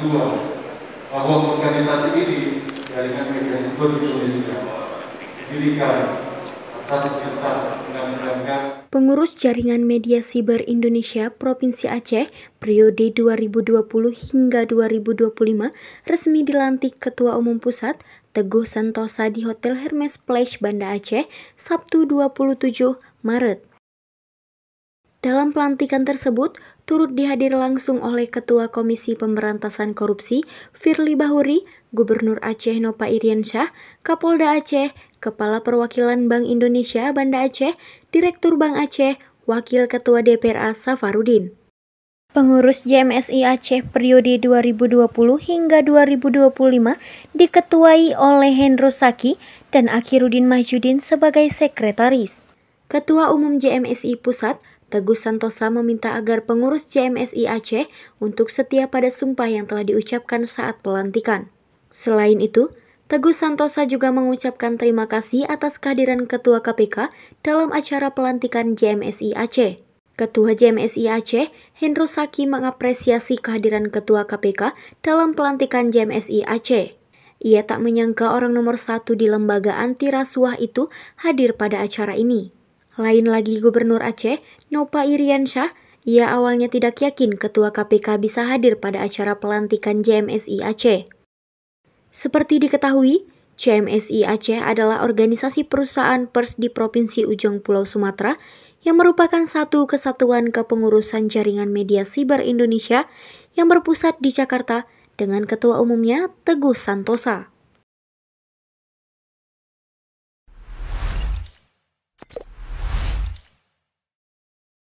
kedua, bahwa organisasi ini Jaringan Media Siber Indonesia didirikan atas perintah Undang-Undang Pers. Pengurus Jaringan Media Siber Indonesia Provinsi Aceh periode 2020 hingga 2025 resmi dilantik Ketua Umum Pusat Teguh Santosa di Hotel Hermes Place Banda Aceh Sabtu 27 Maret. Dalam pelantikan tersebut, turut dihadir langsung oleh Ketua Komisi Pemberantasan Korupsi Firly Bahuri, Gubernur Aceh Nova Iriansyah, Kapolda Aceh, Kepala Perwakilan Bank Indonesia Banda Aceh, Direktur Bank Aceh, Wakil Ketua DPRA Safarudin. Pengurus JMSI Aceh periode 2020 hingga 2025 diketuai oleh Hendro Saki dan Akhiruddin Mahjudin sebagai sekretaris. Ketua Umum JMSI Pusat Teguh Santosa meminta agar pengurus JMSI Aceh untuk setia pada sumpah yang telah diucapkan saat pelantikan. Selain itu, Teguh Santosa juga mengucapkan terima kasih atas kehadiran Ketua KPK dalam acara pelantikan JMSI Aceh. Ketua JMSI Aceh, Hendro Saki mengapresiasi kehadiran Ketua KPK dalam pelantikan JMSI Aceh. Ia tak menyangka orang nomor 1 di lembaga anti rasuah itu hadir pada acara ini. Lain lagi Gubernur Aceh, Nova Iriansyah, ia awalnya tidak yakin Ketua KPK bisa hadir pada acara pelantikan JMSI Aceh. Seperti diketahui, JMSI Aceh adalah organisasi perusahaan pers di Provinsi Ujung Pulau Sumatera yang merupakan satu kesatuan kepengurusan Jaringan Media Siber Indonesia yang berpusat di Jakarta dengan Ketua Umumnya Teguh Santosa.